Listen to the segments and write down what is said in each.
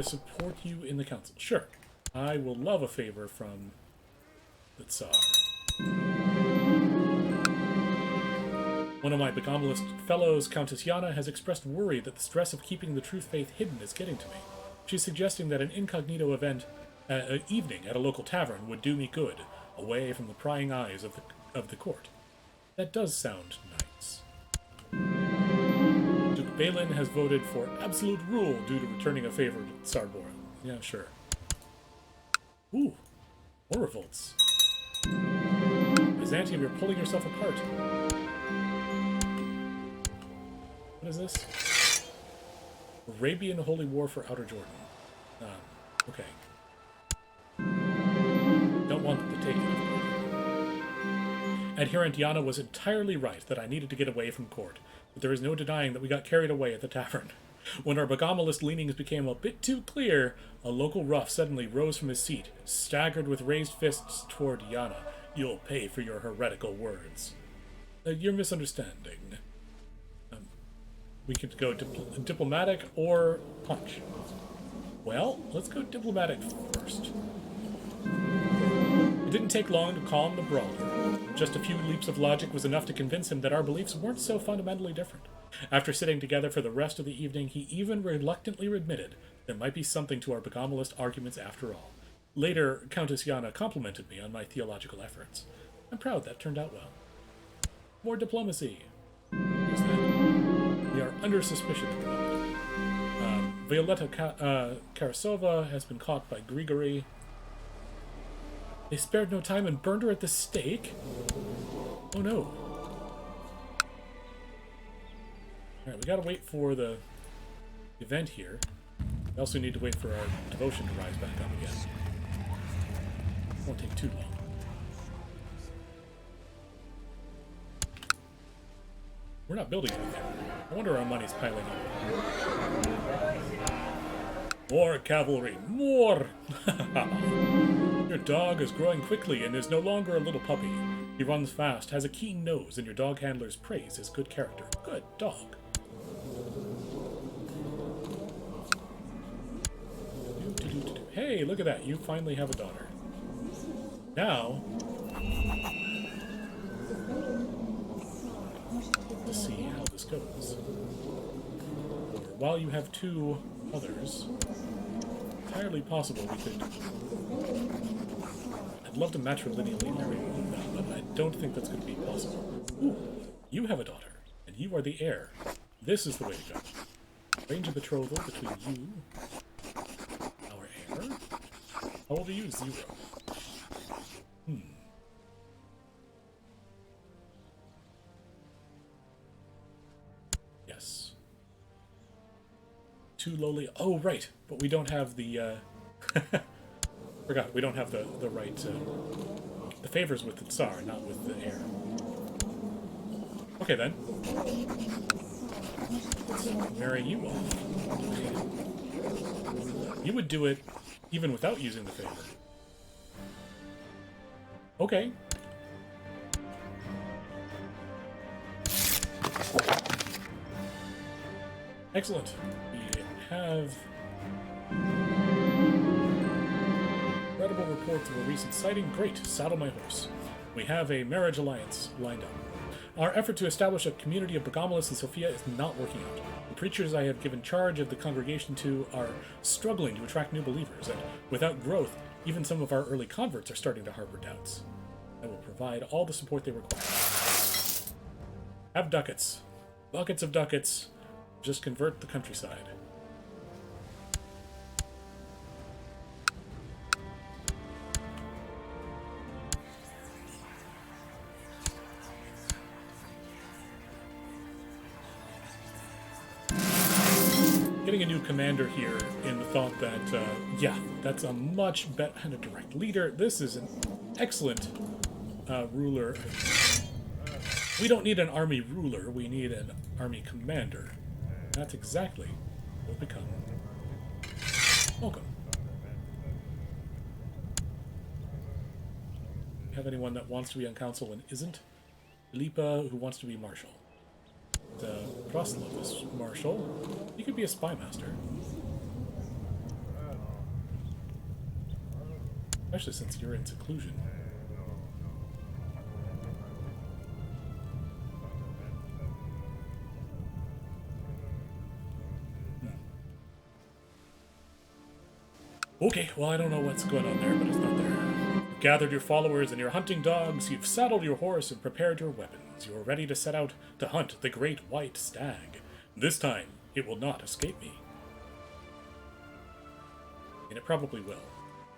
to support you in the council. Sure. I will love a favor from the Tsar. One of my Begamolist fellows, Countess Yana, has expressed worry that the stress of keeping the truth faith hidden is getting to me. She's suggesting that an incognito evening at a local tavern would do me good, away from the prying eyes of the court. That does sound nice. Duke Balin has voted for absolute rule due to returning a favor to Tsar Boreal. Yeah, sure. Ooh, more revolts. Byzantium, you're pulling yourself apart. What is this? Arabian Holy War for Outer Jordan. Okay. Don't want them to take it. Adherent Yana was entirely right that I needed to get away from court, but there is no denying that we got carried away at the tavern. When our Begamolist leanings became a bit too clear, a local rough suddenly rose from his seat, staggered with raised fists toward Yana. You'll pay for your heretical words. You're misunderstanding. We could go diplomatic or punch. Well, let's go diplomatic first. It didn't take long to calm the brawler. Just a few leaps of logic was enough to convince him that our beliefs weren't so fundamentally different. After sitting together for the rest of the evening, he even reluctantly admitted there might be something to our Begamolist arguments after all. Later, Countess Yana complimented me on my theological efforts. I'm proud that turned out well. More diplomacy. Who's that? We are under suspicion at the moment. Violetta Karasova has been caught by Grigory. They spared no time and burned her at the stake? Oh no. Alright, we gotta wait for the event here. We also need to wait for our devotion to rise back up again. Won't take too long. We're not building anything. I wonder our money's piling up. More cavalry! More! Your dog is growing quickly and is no longer a little puppy. He runs fast, has a keen nose, and your dog handlers praise his good character. Good dog. Hey, look at that. You finally have a daughter. Now, let's see how this goes. While you have two others, entirely possible we could... I'd love to matrilineally marry them, but I don't think that's going to be possible. Ooh, you have a daughter, and you are the heir. This is the way to go. Arrange a betrothal between you, our heir. How old are you? 0. Yes. Too lowly. Oh, right. But we don't have the, forgot, we don't have the right, the favors with the Tsar, not with the heir. Okay, then. Let's marry you off. You would do it even without using the favor. Okay. Excellent. We have incredible reports of a recent sighting. Great. Saddle my horse. We have a marriage alliance lined up. Our effort to establish a community of Begamolists in Sofia is not working out. The preachers I have given charge of the congregation to are struggling to attract new believers, and without growth, even some of our early converts are starting to harbor doubts. I will provide all the support they require. Have ducats. Buckets of ducats. Just convert the countryside. Getting a new commander here in the thought that, yeah, that's a much better and a direct leader. This is an excellent ruler. We don't need an army ruler, we need an army commander. That's exactly what we become. Welcome. Have anyone that wants to be on council and isn't? Lipa, who wants to be marshal. Proslov is marshal. He could be a spy master. Especially since you're in seclusion. Okay, well, I don't know what's going on there, but it's not there. You've gathered your followers and your hunting dogs, you've saddled your horse and prepared your weapons. You are ready to set out to hunt the great White Stag. This time, it will not escape me. And it probably will.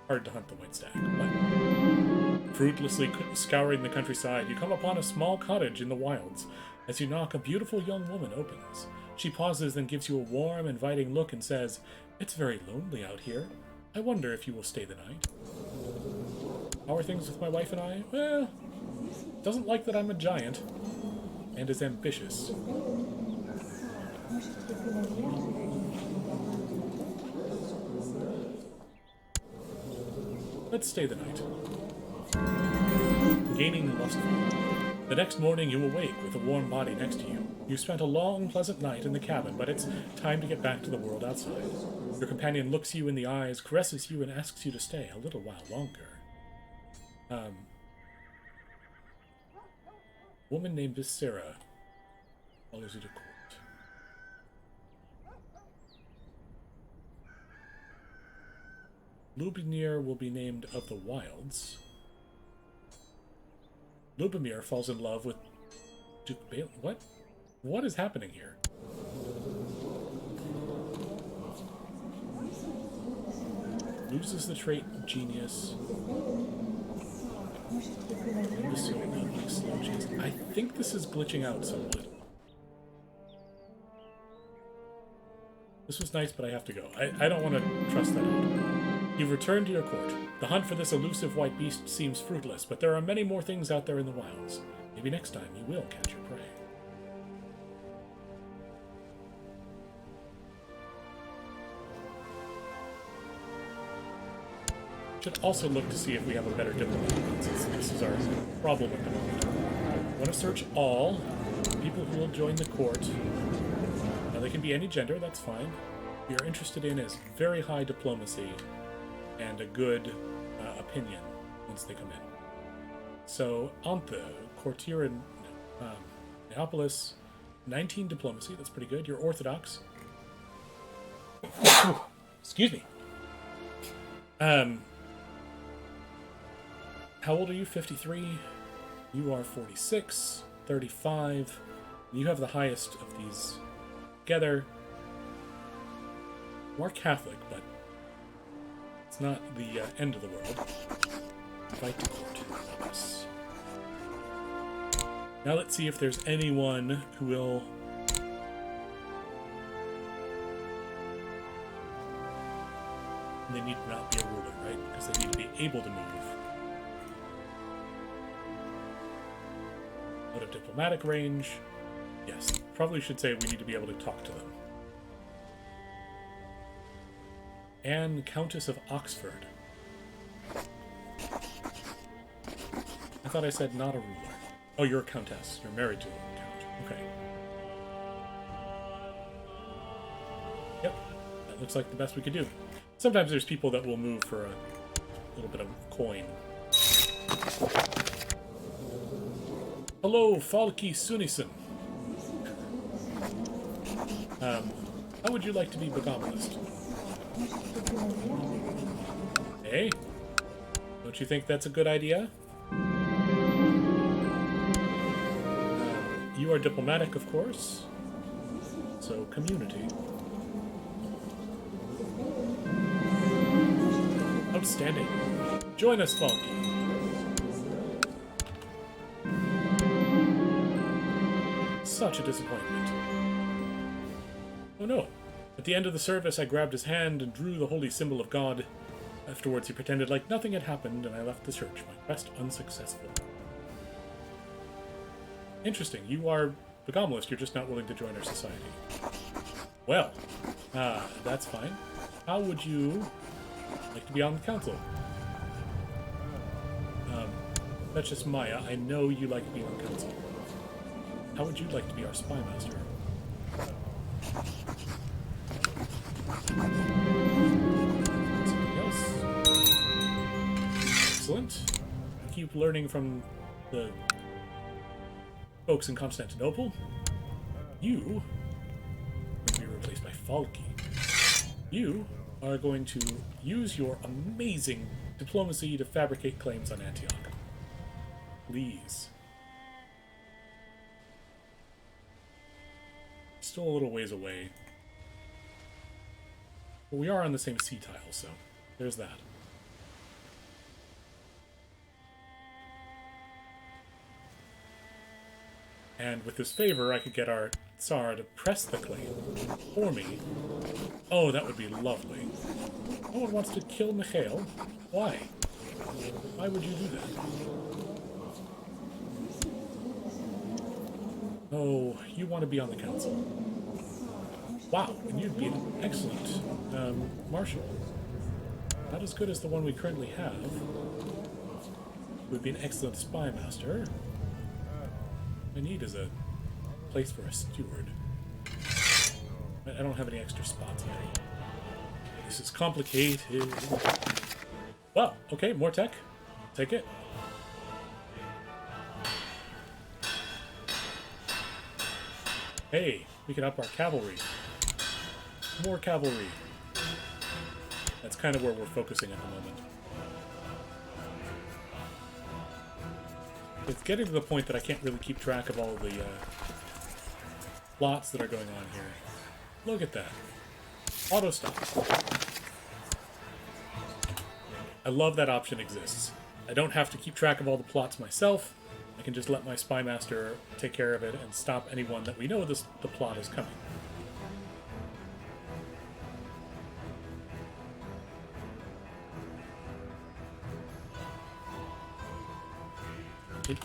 Hard to hunt the White Stag, but... Fruitlessly scouring the countryside, you come upon a small cottage in the wilds. As you knock, a beautiful young woman opens. She pauses, then gives you a warm, inviting look and says, "It's very lonely out here. I wonder if you will stay the night." How are things with my wife and I? Well, doesn't like that I'm a giant, and is ambitious. Let's stay the night. Gaining lustful. The next morning you awake with a warm body next to you. You spent a long, pleasant night in the cabin, but it's time to get back to the world outside. Your companion looks you in the eyes, caresses you, and asks you to stay a little while longer. Woman named Sarah follows you to court. Lubomir will be named of the Wilds. Lubomir falls in love with Duke Bale. What? What is happening here? Loses the trait genius. I think this is glitching out somewhat. This was nice, but I have to go. I don't want to trust that out. You've returned to your court. The hunt for this elusive white beast seems fruitless, but there are many more things out there in the wilds. Maybe next time you will catch your prey. Should also look to see if we have a better diplomat, since this is our problem at the moment. I want to search all people who will join the court. Now, they can be any gender, that's fine. What we are interested in is very high diplomacy and a good opinion once they come in. So, Anthe, courtier in Neapolis, 19 diplomacy, that's pretty good. You're Orthodox. Excuse me. How old are you? 53. You are 46, 35. You have the highest of these together. You are Catholic, but it's not the end of the world. Invite to court. Yes. Now let's see if there's anyone who will... They need to not be a ruler, right? Because they need to be able to move. Out of diplomatic range. Yes, probably should say we need to be able to talk to them. Anne, Countess of Oxford. I thought I said not a ruler. Oh, you're a countess. You're married to a count. Okay. Yep, that looks like the best we could do. Sometimes there's people that will move for a little bit of coin. Hello, Falki Sunison. How would you like to be Begomalist? Hey? Don't you think that's a good idea? You are diplomatic, of course. So, community. Outstanding. Join us, Falky. Such a disappointment. Oh no. At the end of the service, I grabbed his hand and drew the holy symbol of God. Afterwards, he pretended like nothing had happened, and I left the church, my quest unsuccessful. Interesting. You are Begomalist, you're just not willing to join our society. Well, that's fine. How would you like to be on the council? That's just Maya. I know you like being on council. How would you like to be our spy master? Something else? keep learning from the folks in Constantinople. You will be replaced by Falki. You are going to use your amazing diplomacy to fabricate claims on Antioch. Please. Still a little ways away. But we are on the same sea tile, so there's that. And with this favor, I could get our Tsar to press the claim for me. Oh, that would be lovely. No one wants to kill Mikhail. Why? Why would you do that? Oh, you want to be on the council. Wow, and you'd be an excellent marshal. Not as good as the one we currently have. Would be an excellent spy master. I need is a place for a steward. I don't have any extra spots here. This is complicated. Well, okay, more tech. Take it. Hey, we can up our cavalry. More cavalry. That's kind of where we're focusing at the moment. It's getting to the point that I can't really keep track of all of the plots that are going on here. Look at that. Auto stop. I love that option exists. I don't have to keep track of all the plots myself. I can just let my spy master take care of it and stop anyone that we know the plot is coming.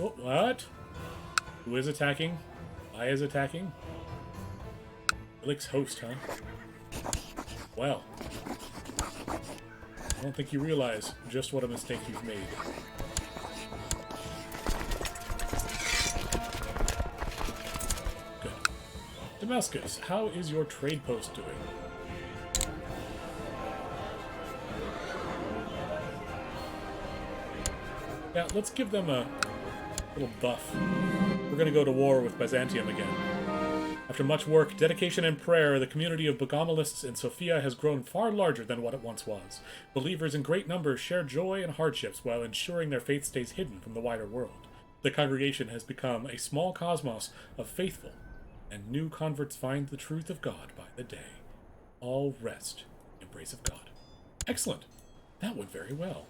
Oh, what? Who is attacking? I is attacking? Felix host, huh? Well. I don't think you realize just what a mistake you've made. Good. Damascus, how is your trade post doing? Yeah, let's give them a little buff. We're going to go to war with Byzantium again. After much work, dedication, and prayer, the community of Bogomilists in Sofia has grown far larger than what it once was. Believers in great numbers share joy and hardships while ensuring their faith stays hidden from the wider world. The congregation has become a small cosmos of faithful, and new converts find the truth of God by the day. All rest in the embrace of God. Excellent. That went very well.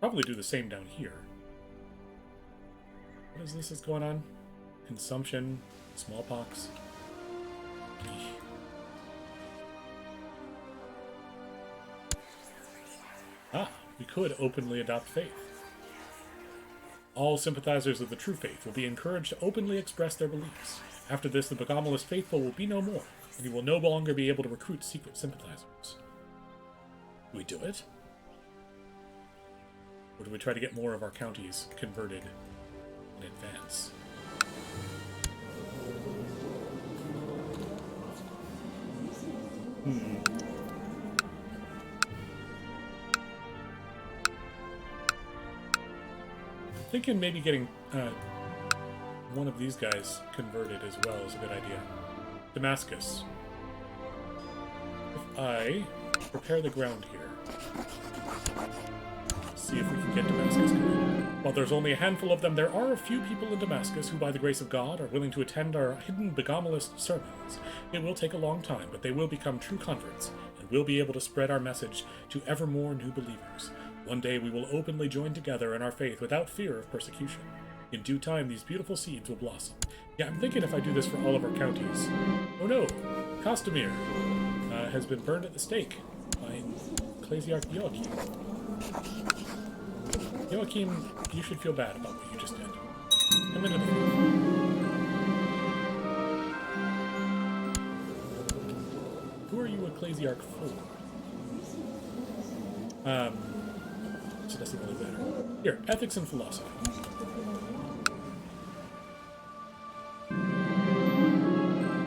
Probably do the same down here. What is this that's going on? Consumption, smallpox. Ah, we could openly adopt faith. All sympathizers of the true faith will be encouraged to openly express their beliefs. After this, the Bogomilist faithful will be no more, and you will no longer be able to recruit secret sympathizers. Do we do it? Or do we try to get more of our counties converted in advance? Thinking maybe getting one of these guys converted as well is a good idea. Damascus. If I prepare the ground here, see if we can get Damascus going. While there's only a handful of them, there are a few people in Damascus who, by the grace of God, are willing to attend our hidden Bogomilist sermons. It will take a long time, but they will become true converts, and we'll be able to spread our message to ever more new believers. One day we will openly join together in our faith without fear of persecution. In due time, these beautiful seeds will blossom. Yeah, I'm thinking if I do this for all of our counties. Oh no! Kostamir has been burned at the stake by Ecclesiarch Joachim. Joachim, you should feel bad about what you just did. Come into the room. Who are you Ecclesiarch for? So it doesn't really matter. Here, ethics and philosophy.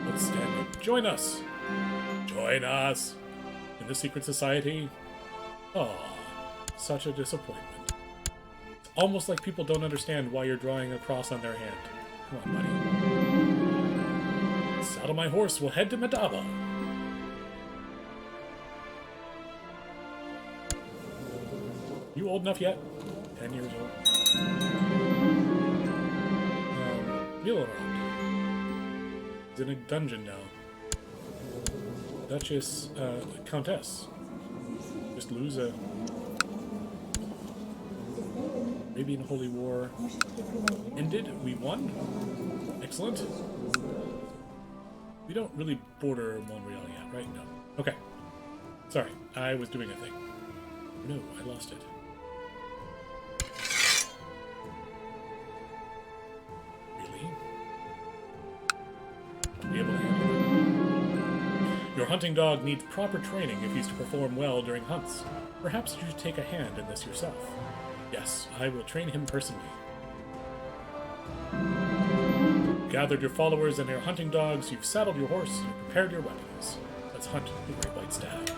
Outstanding. Join us! Join us in the secret society. Oh, such a disappointment. It's almost like people don't understand why you're drawing a cross on their hand. Come on, buddy. Saddle my horse, we'll head to Madaba. You old enough yet? 10 years old. Milorand is in a dungeon now. Duchess, Countess. Just lose a Arabian Holy War. Ended. We won. Excellent. We don't really border Montreal yet, right? No. Okay. Sorry, I was doing a thing. No, I lost it. Really? To be able to handle it. Your hunting dog needs proper training if he's to perform well during hunts. Perhaps you should take a hand in this yourself. Yes, I will train him personally. Gathered your followers and your hunting dogs, you've saddled your horse, and prepared your weapons. Let's hunt the great white stag.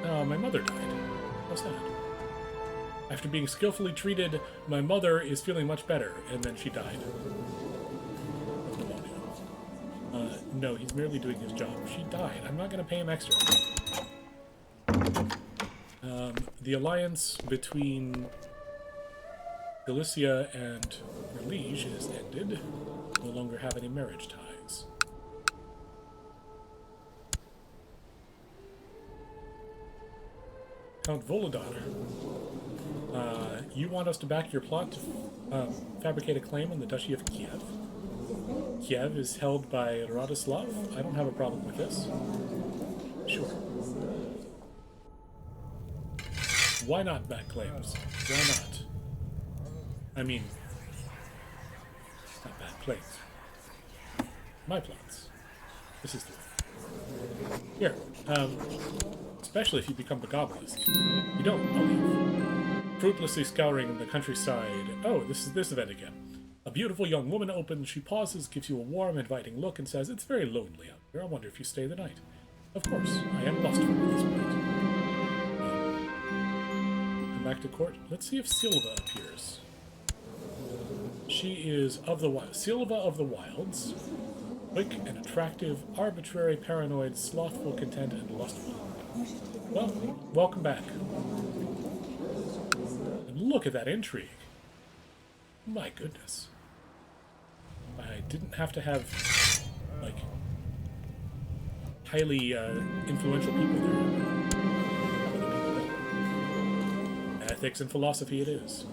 Oh, my mother died. How sad. After being skillfully treated, my mother is feeling much better, and then she died. Of pneumonia. No, he's merely doing his job. She died. I'm not going to pay him extra. The alliance between Galicia and Relige is ended. No longer have any marriage ties. Count Volodar, you want us to back your plot to fabricate a claim on the Duchy of Kiev. Kiev is held by Radoslav. I don't have a problem with this. Sure. Why not back claims? Why not? I mean, not back claims. My plots. This is the way. Here, especially if you become the Gobblist. You don't, I'll leave. Fruitlessly scouring the countryside. Oh, this is this event again. A beautiful young woman opens, she pauses, gives you a warm, inviting look, and says, "It's very lonely out here. I wonder if you stay the night." Of course, I am lustful at this point. Come back to court. Let's see if Silva appears. She is of the Silva of the Wilds. Quick and attractive, arbitrary, paranoid, slothful, content, and lustful. Well, welcome back. And look at that intrigue. My goodness. I didn't have to have, like, highly influential people there. Ethics and philosophy it is.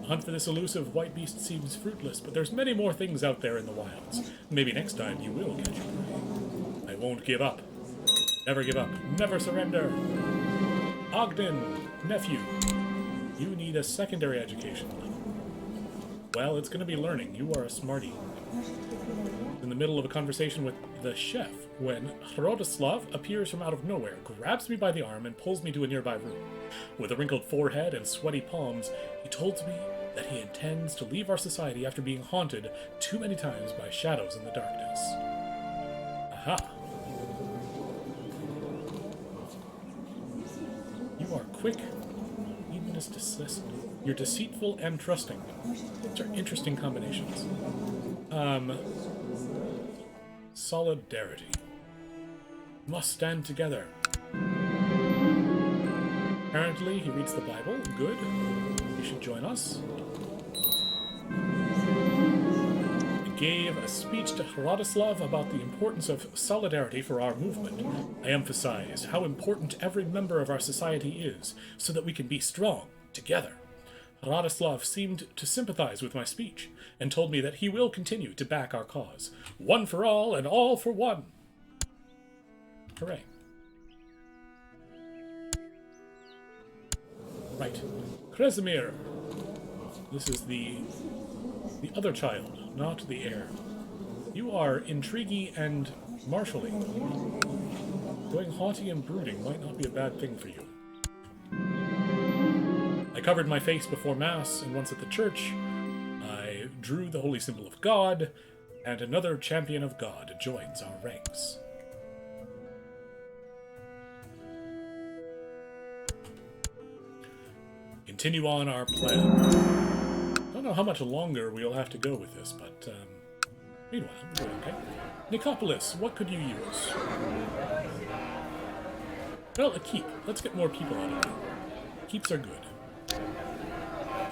The hunt for this elusive white beast seems fruitless, but there's many more things out there in the wilds. Maybe next time you will catch your prey. I won't give up. Never give up. Never surrender. Ogden, nephew, you need a secondary education. Well, it's going to be learning. You are a smarty. In the middle of a conversation with the chef, when Hrodoslav appears from out of nowhere, grabs me by the arm, and pulls me to a nearby room. With a wrinkled forehead and sweaty palms, he told me that he intends to leave our society after being haunted too many times by shadows in the darkness. Aha! You are quick, you're deceitful and trusting. Those are interesting combinations. Solidarity. Must stand together. Apparently, he reads the Bible. Good. You should join us. I gave a speech to Hrodoslav about the importance of solidarity for our movement. I emphasized how important every member of our society is, so that we can be strong together. Hrodoslav seemed to sympathize with my speech, and told me that he will continue to back our cause. One for all, and all for one. Hooray. Right. Kresimir. This is the other child, not the heir. You are intriguey and martially. Going haughty and brooding might not be a bad thing for you. I covered my face before Mass, and once at the church, I drew the holy symbol of God, And another champion of God joins our ranks. Continue on our plan. Don't know how much longer we'll have to go with this, but meanwhile, we're doing okay. Nicopolis, what could you use? Well, a keep. Let's get more people out of it. Keeps are good.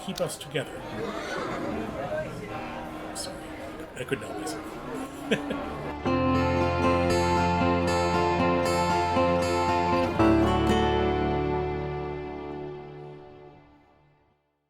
Keep us together. Sorry, I couldn't help myself.